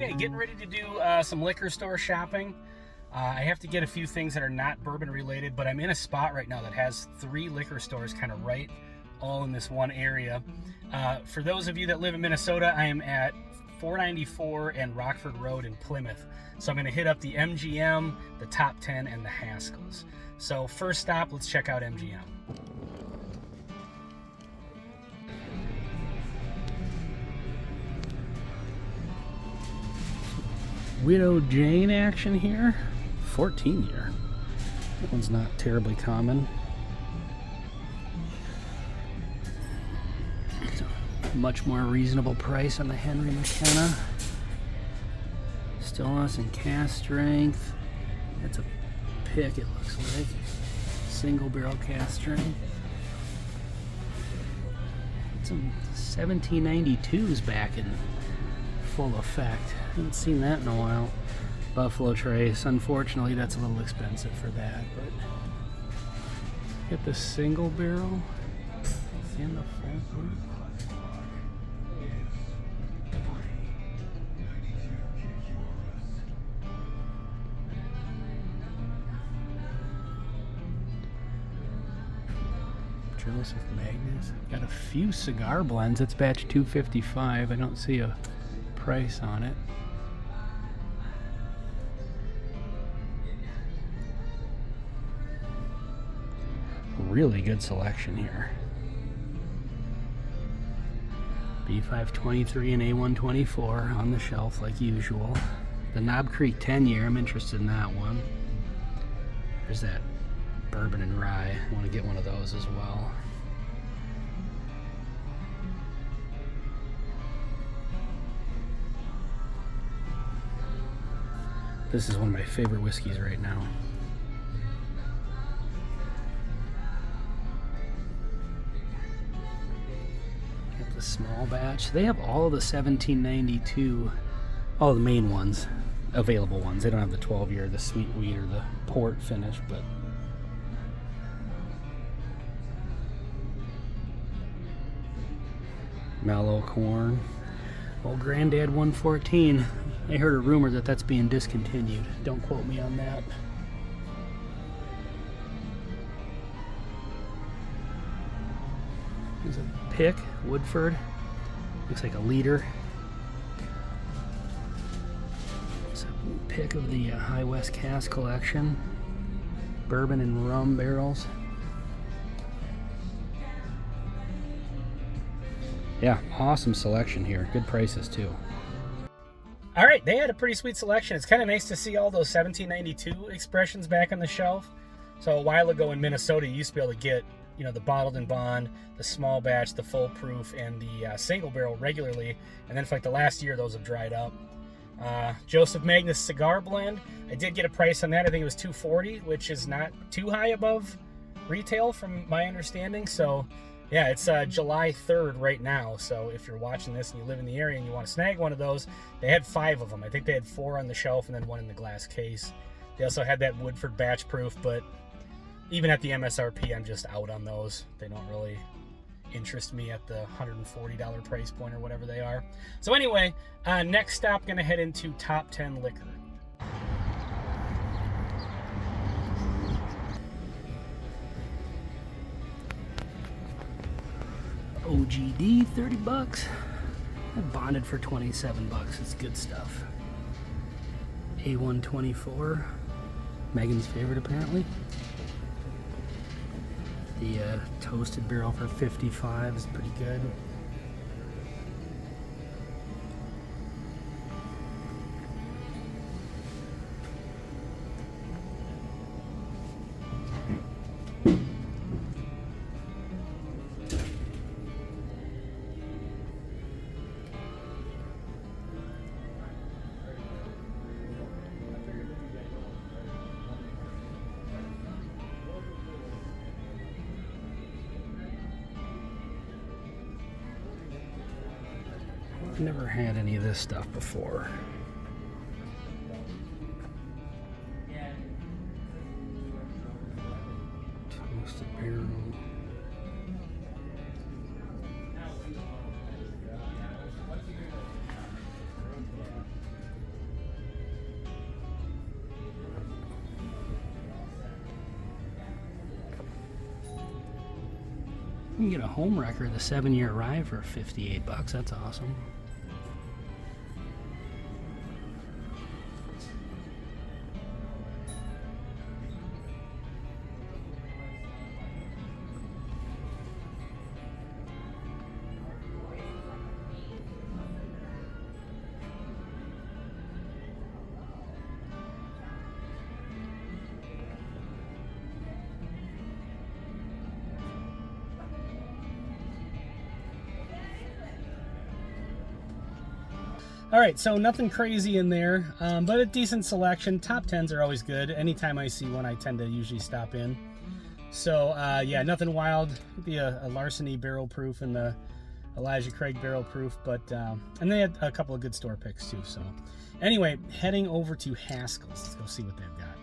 Okay, getting ready to do some liquor store shopping. I have to get a few things that are not bourbon related, but I'm in a spot right now that has 3 liquor stores kind of right all in this one area. For those of you that live in Minnesota, I am at 494 and Rockford Road in Plymouth. So I'm going to hit up the MGM, the Top 10, and the Haskell's. So first stop, let's check out MGM. Widow Jane action here. 14 year. That one's not terribly common. It's a much more reasonable price on the Henry McKenna. Still nice in cast strength. That's a pick, it looks like. Single barrel cast strength. Some 1792s back in full effect. Haven't seen that in a while. Buffalo Trace. Unfortunately, that's a little expensive for that, but get the single barrel and the full proof. Joseph Magnus. Got a few cigar blends. It's batch 255. I don't see a price on it. Really good selection here. B523 and A124 on the shelf like usual. The Knob Creek 10 year, I'm interested in that one. There's that bourbon and rye. I want to get one of those as well. This is one of my favorite whiskeys right now. Got the small batch. They have all the 1792, all the main ones, available ones. They don't have the 12 year, the sweet wheat, or the port finish, but mellow corn. Old Granddad 114. I heard a rumor that that's being discontinued. Don't quote me on that. There's a pick, Woodford. Looks like a liter. It's a pick of the High West Cask Collection. Bourbon and rum barrels. Yeah, awesome selection here. Good prices too. All right, they had a pretty sweet selection. It's kind of nice to see all those 1792 expressions back on the shelf. So a while ago in Minnesota, you used to be able to get, you know, the bottled and bond, the small batch, the full proof, and the single barrel regularly. And then for like the last year, those have dried up. Joseph Magnus cigar blend. I did get a price on that. I think it was $240, which is not too high above retail from my understanding. So yeah, it's July 3rd right now, so if you're watching this and you live in the area and you want to snag one of those, they had 5 of them. I think they had 4 on the shelf and then 1 in the glass case. They also had that Woodford batch proof, but even at the MSRP, I'm just out on those. They don't really interest me at the $140 price point or whatever they are. So anyway, next stop, going to head into Top 10 Liquor. OGD, 30 bucks. I bonded for 27 bucks. It's good stuff. A124, Megan's favorite apparently. The toasted barrel for 55 is pretty good. I've never had any of this stuff before. Toasted barrel. You can get a home record, the 7-year rye for 58 bucks. That's awesome. All right, so nothing crazy in there, but a decent selection. Top 10s are always good. Anytime I see one, I tend to usually stop in. So yeah, nothing wild. The Larceny barrel proof and the Elijah Craig barrel proof, but and they had a couple of good store picks too. So anyway, heading over to Haskell's. Let's go see what they've got.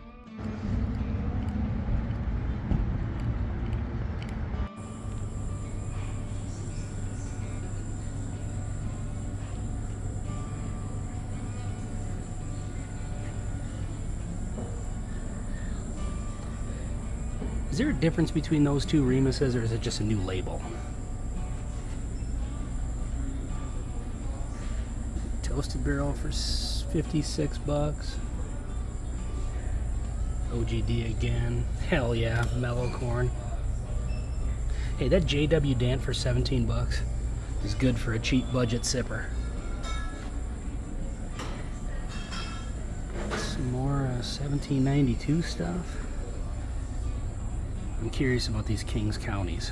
Is there a difference between those two Remuses, or is it just a new label? Toasted barrel for 56 bucks. OGD again. Hell yeah, mellow corn. Hey, that JW Dant for 17 bucks is good for a cheap budget sipper. Some more 1792 stuff. I'm curious about these Kings Counties.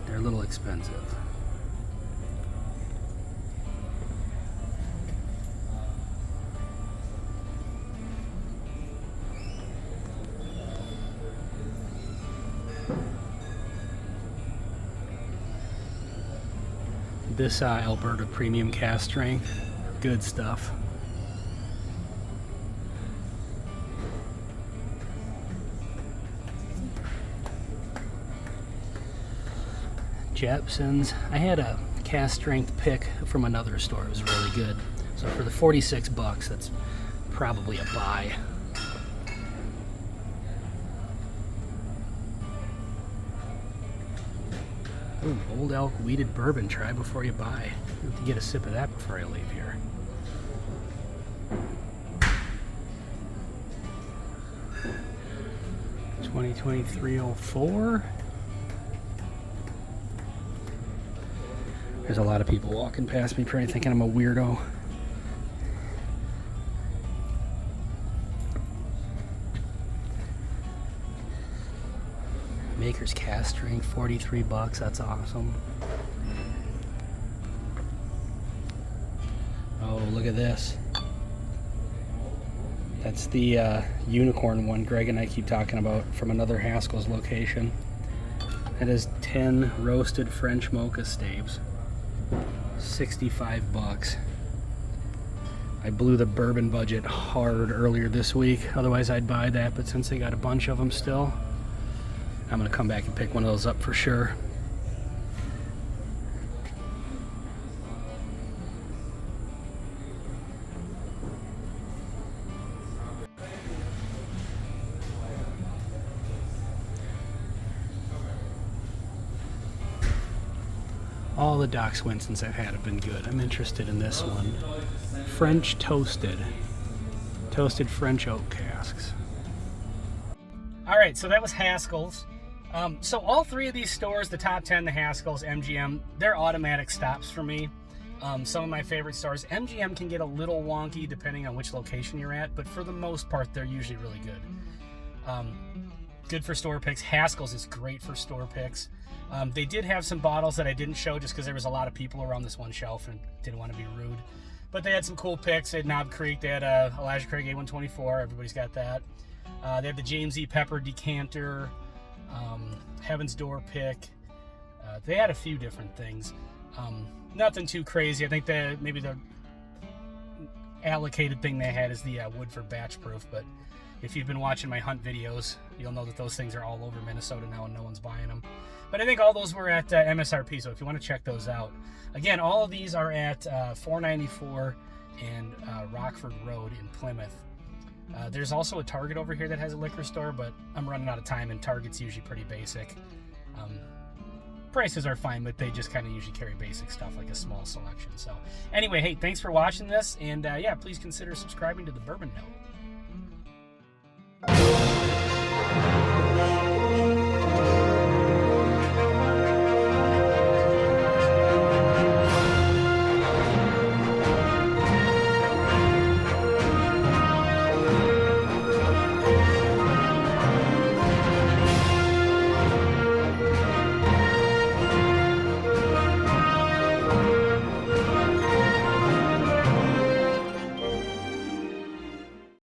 They're a little expensive. This Alberta Premium Cast Strength, good stuff. Jepson's. I had a cast strength pick from another store. It was really good. So for the 46 bucks, that's probably a buy. Ooh, Old Elk Weeded Bourbon. Try before you buy. I have to get a sip of that before I leave here. $2023.04. There's a lot of people walking past me, probably thinking I'm a weirdo. Maker's Cast Strength, 43 bucks. That's awesome. Oh, look at this. That's the unicorn one Greg and I keep talking about from another Haskell's location. That is 10 roasted French mocha staves. 65 bucks. I blew the bourbon budget hard earlier this week. Otherwise I'd buy that, but since they got a bunch of them still, I'm gonna come back and pick one of those up for sure. All the Doc Swinsons I've had have been good. I'm interested in this one. French toasted French oak casks. All right, so that was Haskell's. So all three of these stores, the top 10, the Haskell's, MGM, they're automatic stops for me. Some of my favorite stores. MGM can get a little wonky depending on which location you're at, but for the most part, they're usually really good. Good for store picks. Haskell's is great for store picks. They did have some bottles that I didn't show just because there was a lot of people around this one shelf and didn't want to be rude. But they had some cool picks. They had Knob Creek. They had Elijah Craig A124. Everybody's got that. They have the James E. Pepper decanter, Heaven's Door pick. They had a few different things. Nothing too crazy. I think that maybe the allocated thing they had is the Woodford batch proof. But if you've been watching my hunt videos, you'll know that those things are all over Minnesota now and no one's buying them. But I think all those were at MSRP, so if you want to check those out. Again, all of these are at 494 and Rockford Road in Plymouth. There's also a Target over here that has a liquor store, but I'm running out of time, and Target's usually pretty basic. prices are fine, but they just kind of usually carry basic stuff like a small selection. So anyway, hey, thanks for watching this, and yeah, please consider subscribing to the Bourbon Note.